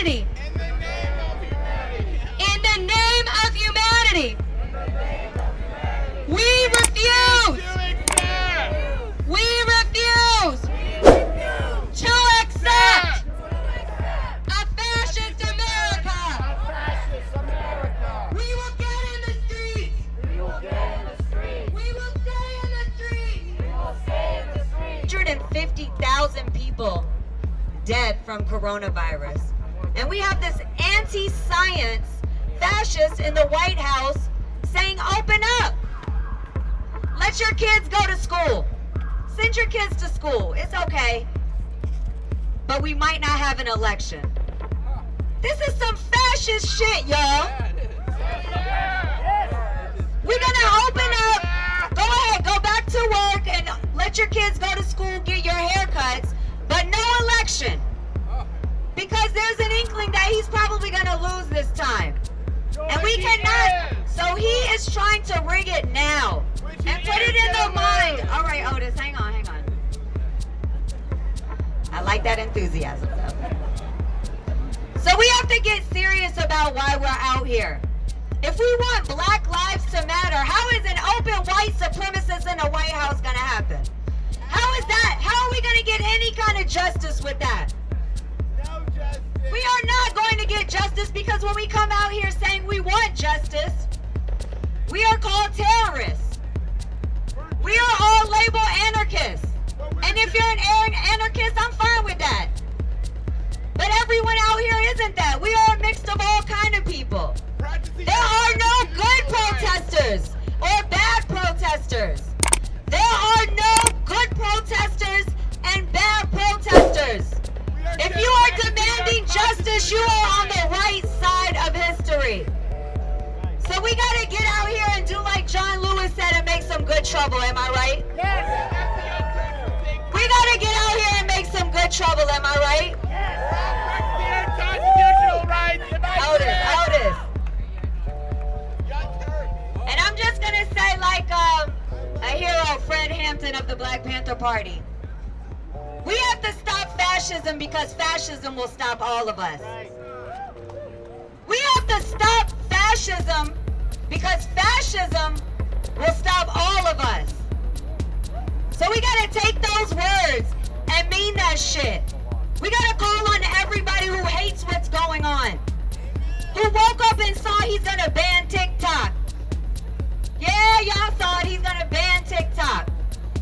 humanity. In the name of humanity. We refuse. We refuse to accept a fascist America. We will get in the streets. We will stay in the streets. 150,000 people dead from coronavirus. And we have this anti-science fascist in the White House saying, open up. Let your kids go to school. Send your kids to school. It's okay. But we might not have an election. This is some fascist shit, y'all. We're gonna open up. Go ahead, go back to work and let your kids go to school, get your haircuts, but no election. Because there's an inkling that he's probably gonna lose this time. And we cannot. So he is trying to rig it now and put it in the mind. All right, Otis, hang on. I like that enthusiasm, though. So we have to get serious about why we're out here. If we want Black lives to matter, how is an open white supremacist in the White House gonna happen? How is that? How are we gonna get any kind of justice with that? No justice. We are not going to get justice because when we come out here saying we want justice, we are called terrorists. We are all labeled anarchists. And if you're an anarchist, I'm fine with that. But everyone out here isn't that. We are a mix of all kind of people. There are no good protesters or bad protesters. There are no good protesters and bad protesters. If you are demanding justice, you are on the right side of history. So we gotta get out here and do like John Lewis said and make some good trouble, am I right? Yes. We gotta get out here and make some good trouble, am I right? Yes. Constitutional rights. Otis. And I'm just gonna say like a hero, Fred Hampton of the Black Panther Party. We have to stop fascism because fascism will stop all of us. We have to stop fascism because fascism will stop all of us. So we gotta take those words and mean that shit. We gotta call on everybody who hates what's going on, who woke up and saw he's gonna ban TikTok. Yeah, y'all saw it, he's gonna ban TikTok.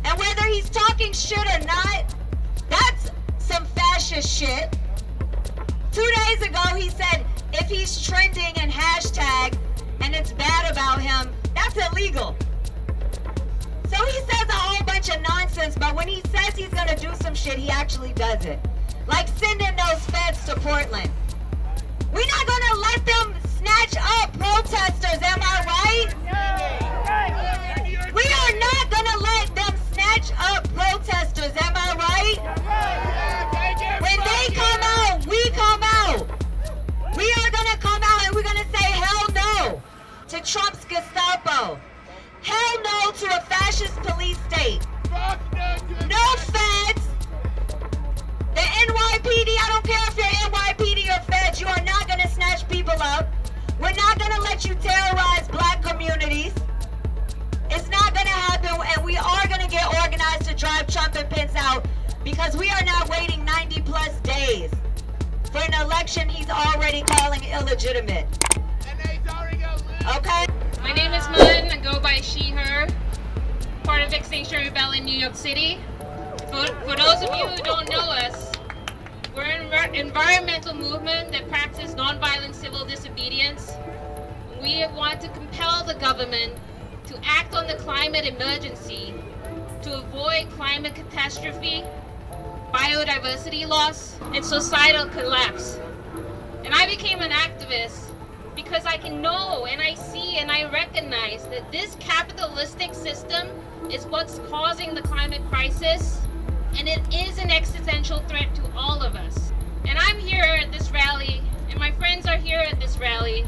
And whether he's talking shit or not, that's some fascist shit. 2 days ago he said if he's trending and hashtag and it's bad about him, that's illegal. So he says a whole bunch of nonsense, but when he says he's gonna do some shit, he actually does it. Like sending those feds to Portland. We're not gonna let them snatch up protesters, am I right? We are not gonna let them snatch up protesters, am I right? When they come out, we come out. We are gonna come out and we're gonna say hell no to Trump's Gestapo. Hell no to a fascist police state. No feds. The NYPD, I don't care if you're NYPD or feds, you are not gonna snatch people up. We're not gonna let you terrorize Black communities. It's not gonna happen, and we are gonna get organized to drive Trump and Pence out because we are not waiting 90 plus days for an election he's already calling illegitimate. Okay? My name is Mun, I go by she, her, part of Extinction Rebellion, New York City. For those of you who don't know us, we're an environmental movement that practices nonviolent civil disobedience. We want to compel the government to act on the climate emergency to avoid climate catastrophe, biodiversity loss, and societal collapse. And I became an activist because I can know and I see and I recognize that this capitalistic system is what's causing the climate crisis, and it is an existential threat to all of us. And I'm here at this rally, and my friends are here at this rally,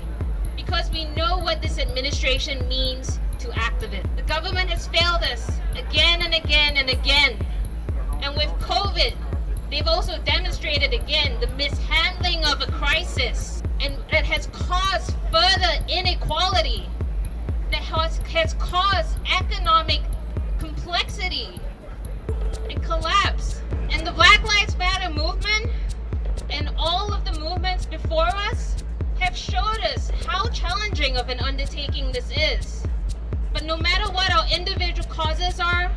because we know what this administration means to activists. The government has failed us again and again and again. And with COVID, They've also demonstrated again the mishandling of a crisis, and that has caused further inequality, that has caused economic complexity and collapse. And the Black Lives Matter movement and all of the movements before us have showed us how challenging of an undertaking this is. But no matter what our individual causes are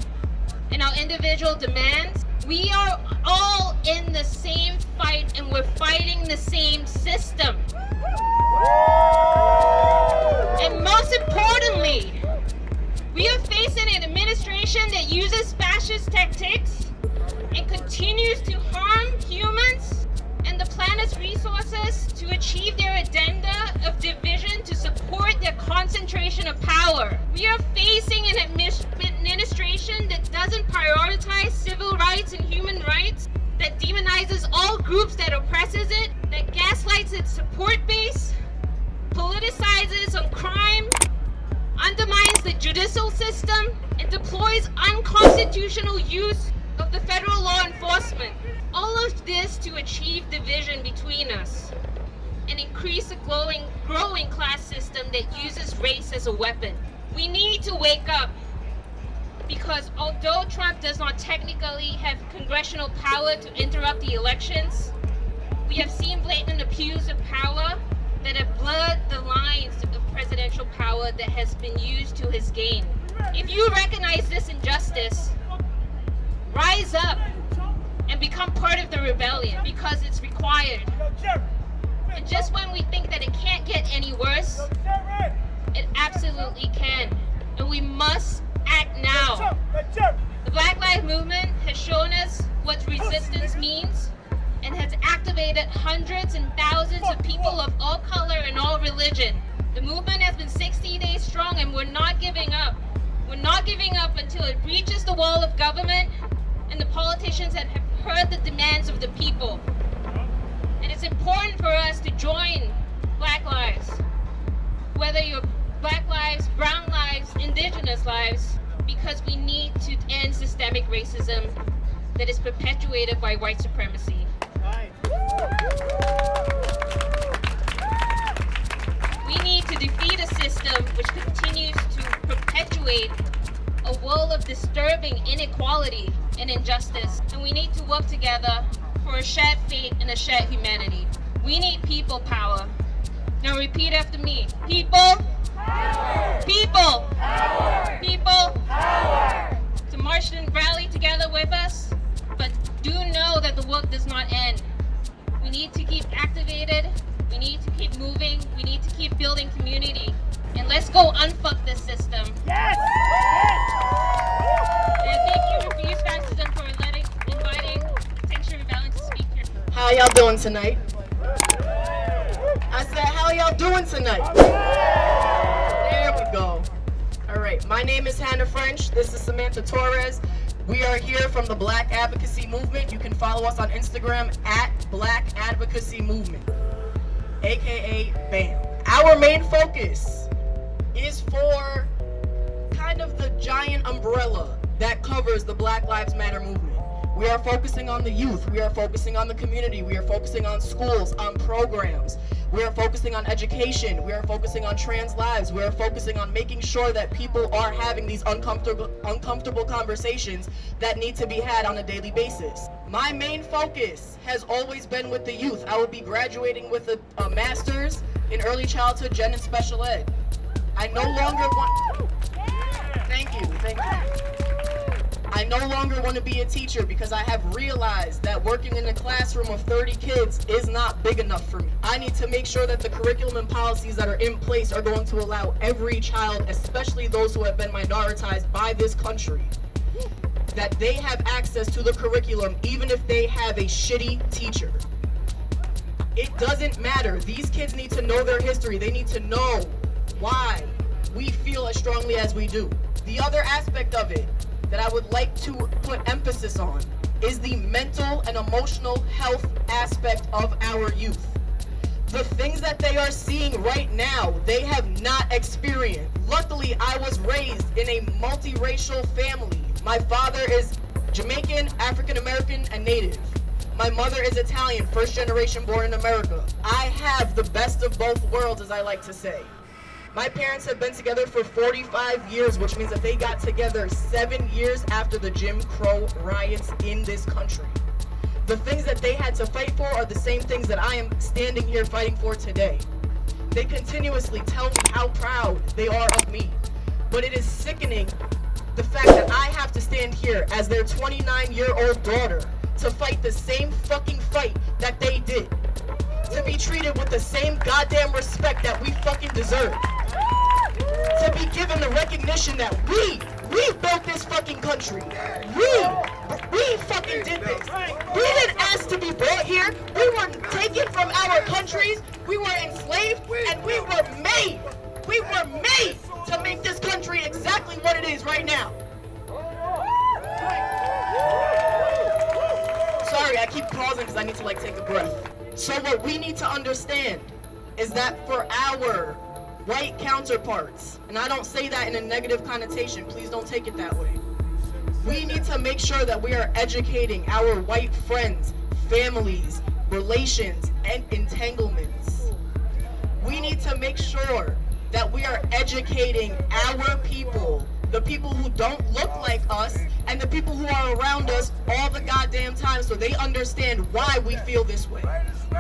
and our individual demands, we are all in the same fight, and we're fighting the same system. And most importantly, we are facing an administration that uses fascist tactics and continues to harm humans and the planet's resources to achieve their agenda of division to support their concentration of power. We are facing an administration that doesn't prioritize civil rights and human rights, that demonizes all groups that oppresses it, that gaslights its support base, politicizes on crime, undermines the judicial system, and deploys unconstitutional use of the federal law enforcement. All of this to achieve division between us and increase a growing class system that uses race as a weapon. We need to wake up, because although Trump does not technically have congressional power to interrupt the elections, we have seen blatant abuse of power that have blurred the lines of presidential power that has been used to his gain. If you recognize this injustice, rise up and become part of the rebellion, because it's required. And just when we think that it can't get any worse, it absolutely can. And we must act now. The Black Lives Movement has shown us what resistance means and has activated hundreds and thousands of people of all color and all religion. The movement has been 60 days strong, and we're not giving up. We're not giving up until it reaches the wall of government and the politicians that have heard the demands of the people. And it's important for us to join Black Lives, whether you're Black lives, brown lives, indigenous lives, because we need to end systemic racism that is perpetuated by white supremacy. We need to defeat a system which continues to perpetuate a world of disturbing inequality and injustice, and we need to work together for a shared fate and a shared humanity. We need people power. Now repeat after me. People power. People power. People power. To march and rally together with us, but do know that the work does not end. We need to keep activated, we need to keep moving, we need to keep building community, and let's go unfuck this system. Yes! And thank you, Refuse Fascism, for inviting Extinction Rebellion to speak here. How y'all doing tonight? I said, how y'all doing tonight? There we go. All right, my name is Hannah French. This is Samantha Torres. We are here from the Black Advocacy Movement. You can follow us on Instagram at Black Advocacy Movement, aka BAM. Our main focus is for kind of the giant umbrella that covers the Black Lives Matter movement. We are focusing on the youth, we are focusing on the community, we are focusing on schools, on programs, we are focusing on education, we are focusing on trans lives, we are focusing on making sure that people are having these uncomfortable conversations that need to be had on a daily basis. My main focus has always been with the youth. I will be graduating with a master's in early childhood gen and special ed. I no longer want... Thank you. I no longer want to be a teacher because I have realized that working in a classroom of 30 kids is not big enough for me. I need to make sure that the curriculum and policies that are in place are going to allow every child, especially those who have been minoritized by this country, that they have access to the curriculum even if they have a shitty teacher. It doesn't matter. These kids need to know their history. They need to know why we feel as strongly as we do. The other aspect of it that I would like to put emphasis on is the mental and emotional health aspect of our youth. The things that they are seeing right now, they have not experienced. Luckily, I was raised in a multiracial family. My father is Jamaican, African American, and Native. My mother is Italian, first generation born in America. I have the best of both worlds, as I like to say. My parents have been together for 45 years, which means that they got together 7 years after the Jim Crow riots in this country. The things that they had to fight for are the same things that I am standing here fighting for today. They continuously tell me how proud they are of me, but it is sickening the fact that I have to stand here as their 29-year-old daughter to fight the same fucking fight that they did. To be treated with the same goddamn respect that we fucking deserve. To be given the recognition that we built this fucking country. We fucking did this. We didn't ask to be brought here. We were taken from our countries. We were enslaved, and we were made. We were made to make this country exactly what it is right now. Sorry, I keep pausing because I need to take a breath. So what we need to understand is that for our white counterparts, and I don't say that in a negative connotation, please don't take it that way. We need to make sure that we are educating our white friends, families, relations, and entanglements. We need to make sure that we are educating our people, the people who don't look like us, and the people who are around us all the goddamn time, so they understand why we feel this way,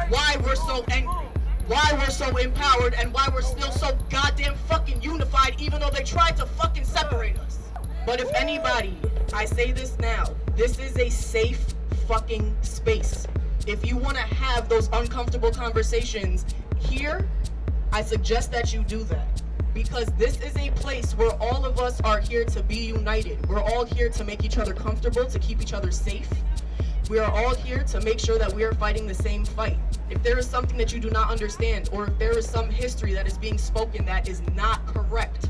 why we're so angry, why we're so empowered, and why we're still so goddamn fucking unified, even though they tried to fucking separate us. But if anybody, I say this now, this is a safe fucking space. If you want to have those uncomfortable conversations here, I suggest that you do that. Because this is a place where all of us are here to be united. We're all here to make each other comfortable, to keep each other safe. We are all here to make sure that we are fighting the same fight. If there is something that you do not understand, or if there is some history that is being spoken that is not correct,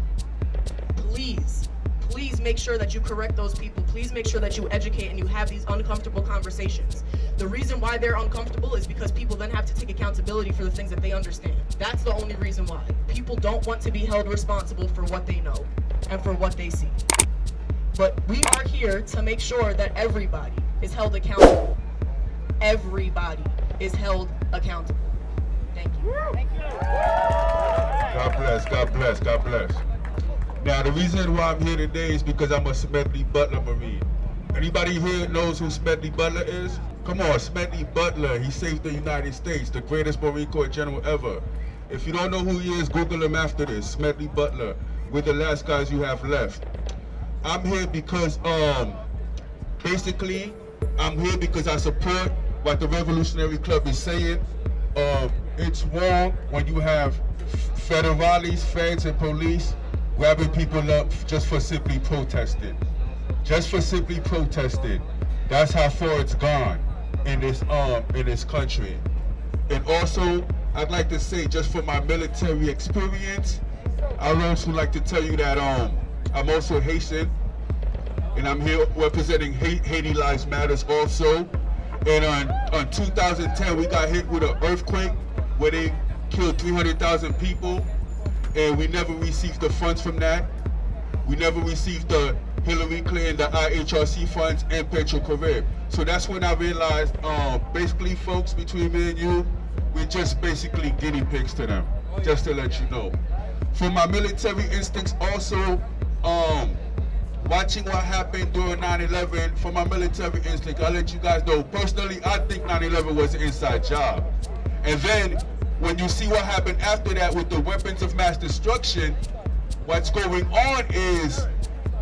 please make sure that you correct those people. Please make sure that you educate and you have these uncomfortable conversations. The reason why they're uncomfortable is because people then have to take accountability for the things that they understand. That's the only reason why. People don't want to be held responsible for what they know and for what they see. But we are here to make sure that everybody is held accountable. Everybody is held accountable. Thank you. Thank you. God bless, God bless, God bless. Now, the reason why I'm here today is because I'm a Smedley Butler Marine. Anybody here knows who Smedley Butler is? Come on, Smedley Butler. He saved the United States, the greatest Marine Corps general ever. If you don't know who he is, Google him after this. Smedley Butler. We're the last guys you have left. I'm here because, basically, I'm here because I support what the Revolutionary Club is saying. It's wrong when you have federales, feds, and police grabbing people up just for simply protesting. Just for simply protesting. That's how far it's gone in this country. And also, I'd like to say, just for my military experience, I would also like to tell you that I'm also Haitian, and I'm here representing Haiti Lives Matters also. And on 2010, we got hit with an earthquake where they killed 300,000 people, and we never received the funds from that. We never received the Hillary Clinton, the IHRC funds, and Petro-Carib. So that's when I realized, basically, folks, between me and you, we're just basically guinea pigs to them, just to let you know. For my military instincts also, watching what happened during 9/11, for my military instinct, I'll let you guys know, personally, I think 9/11 was an inside job. And then, when you see what happened after that with the weapons of mass destruction, what's going on is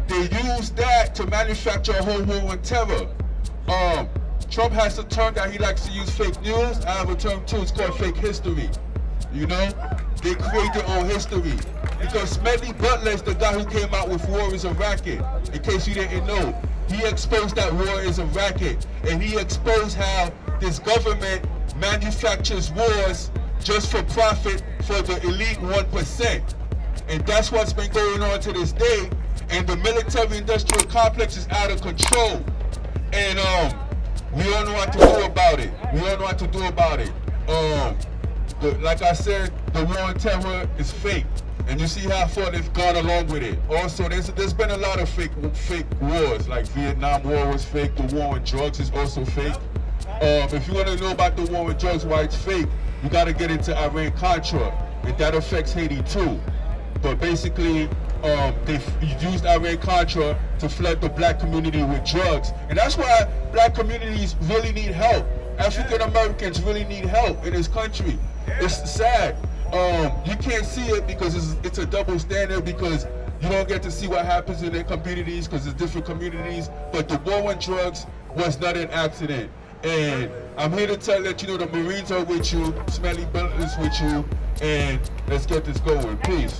they use that to manufacture a whole war on terror. Trump has a term that he likes to use, fake news. I have a term too, it's called fake history. You know, they create their own history. Because Smedley Butler is the guy who came out with war is a racket. In case you didn't know, he exposed that war is a racket. And he exposed how this government manufactures wars just for profit for the elite 1%. And that's what's been going on to this day. And the military-industrial complex is out of control. And we don't know what to do about it. We don't know what to do about it. Like I said, the war on terror is fake. And you see how far they've gone along with it. Also, there's been a lot of fake wars. Like Vietnam War was fake. The war on drugs is also fake. If you want to know about the war with drugs, why it's fake, you got to get into Iran-Contra, and that affects Haiti too. But basically, they used Iran-Contra to flood the black community with drugs, and that's why black communities really need help. African Americans really need help in this country. It's sad. You can't see it because it's a double standard, because you don't get to see what happens in their communities because it's different communities. But the war on drugs was not an accident. And I'm here to let you know the Marines are with you, Smelly Butler is with you, and let's get this going. Peace.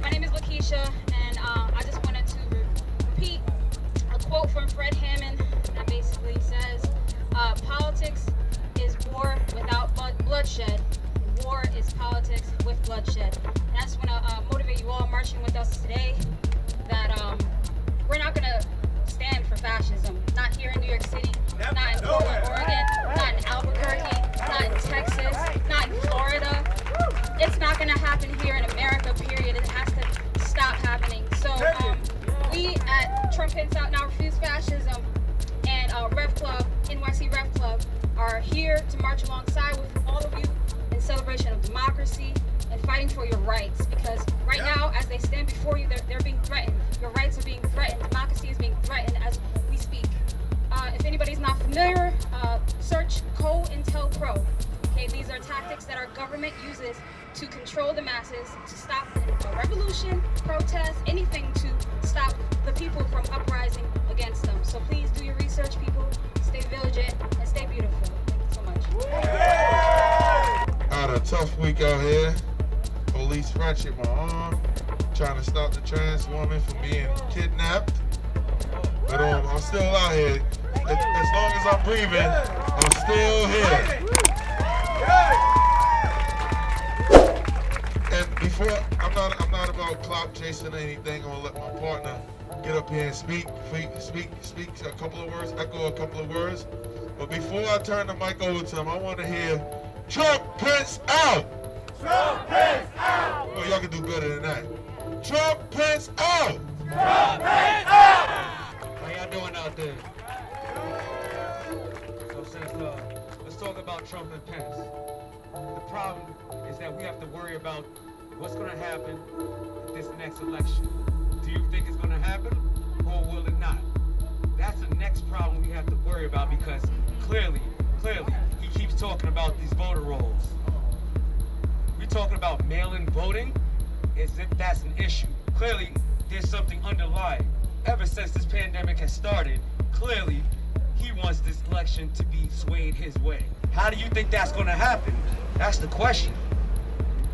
My name is Lakeisha, and I just wanted to repeat a quote from Fred Hammond that basically says, politics is war without bloodshed. War is politics with bloodshed. And I just want to motivate you all marching with us today that we're not going to stand for fascism. Not here in New York City, not in Portland, Oregon, not in Albuquerque, not in Texas, not in Florida. It's not going to happen here in America, period. It has to stop happening. So we at Trump Pins Out Now Refuse Fascism and Rev Club, NYC Rev Club, are here to march alongside with all of you in celebration of democracy and fighting for your rights, because right now, as they stand before you, they're being threatened. Your rights are being threatened. Democracy is being threatened as we speak. If anybody's not familiar, search COINTELPRO. Okay, these are tactics that our government uses to control the masses, to stop a revolution, protest, anything to stop the people from uprising against them. So please do your research, people. Stay vigilant and stay beautiful. Thank you so much. Had a tough week out here. Police fractured my arm, trying to stop the trans woman from being kidnapped. But I'm still out here. As long as I'm breathing, I'm still here. And before, I'm not about clout chasing or anything. I'm gonna let my partner get up here and speak a couple of words, echo a couple of words. But before I turn the mic over to him, I want to hear Trump Pence out. Trump Pence out. Oh, y'all can do better than that. Trump Pence out. Trump Pence out. How y'all doing out there? So let's talk about Trump and Pence. The problem is that we have to worry about what's going to happen at this next election. Do you think it's going to happen, or will it not? That's the next problem we have to worry about, because clearly, he keeps talking about these voter rolls. We're talking about mail-in voting as if that's an issue. Clearly, there's something underlying. Ever since this pandemic has started, clearly, he wants this election to be swayed his way. How do you think that's going to happen? That's the question.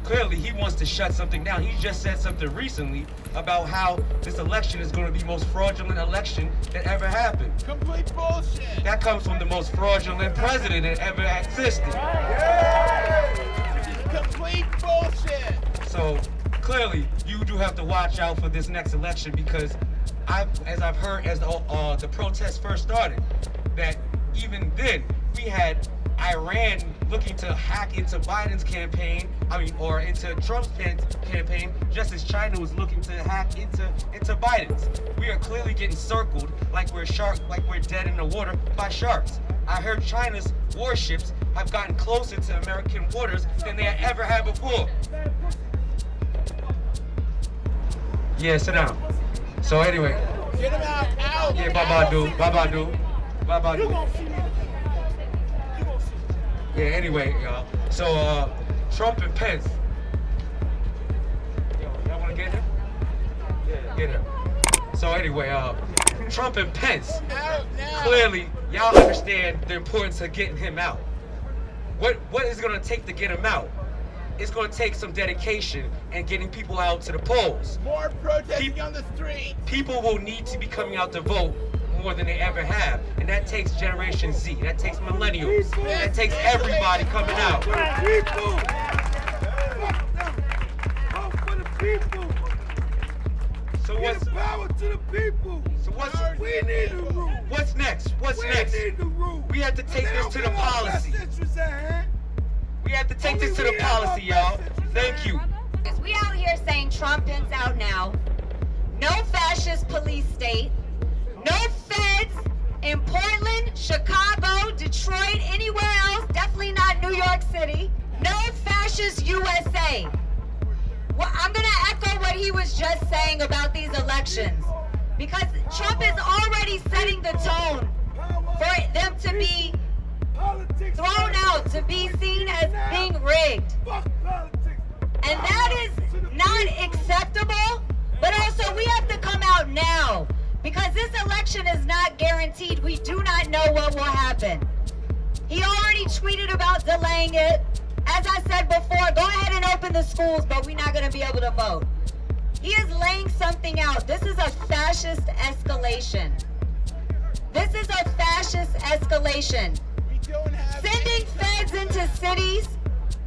Clearly, he wants to shut something down. He just said something recently about how this election is going to be the most fraudulent election that ever happened. Complete bullshit. That comes from the most fraudulent president that ever existed. Complete bullshit. So clearly, you do have to watch out for this next election, because as I've heard, as the protests first started, that even then we had Iran looking to hack into Biden's campaign, or into Trump's campaign, just as China was looking to hack into Biden's. We are clearly getting circled like we're dead in the water by sharks. I heard China's warships have gotten closer to American waters than they had ever had before. Yeah, sit down. So anyway. Get him out. Yeah, Babadu. Yeah, anyway, y'all. So, Trump and Pence. Y'all wanna get him? Yeah, get him. So anyway, Trump and Pence. Clearly, y'all understand the importance of getting him out. What is it gonna take to get him out? It's gonna take some dedication and getting people out to the polls. More protesting on the street. People will need to be coming out to vote more than they ever have, and that takes Generation Z, that takes millennials, that takes everybody coming out. People. Vote for the people. So what's power to the people? So what's we need the rule? What's next? What's next? We need the rule. We have to take this to the policy. We have to take this to the policy, y'all. Thank you. We out here saying Trump Pence out now. No fascist police state. No feds. in Portland, Chicago, Detroit, anywhere else, definitely not New York City. No fascist USA. Well, I'm gonna echo what he was just saying about these elections, because Trump is already setting the tone for them to be thrown out, to be seen as being rigged. And that is not acceptable, but also we have to come out now, because this election is not guaranteed. We do not know what will happen. He already tweeted about delaying it. As I said before, go ahead and open the schools, but we're not going to be able to vote. He is laying something out. This is a fascist escalation. This is a fascist escalation. Sending feds into cities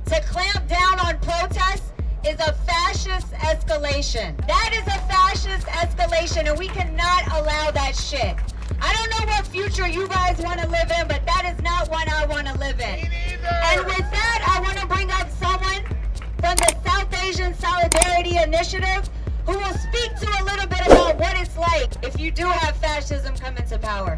to clamp down on protests is a fascist escalation. That is a fascist escalation, and we cannot allow that shit. I don't know what future you guys want to live in, but that is not one I want to live in. And with that, I want to bring up someone from the South Asian Solidarity Initiative who will speak to a little bit about what it's like if you do have fascism come into power.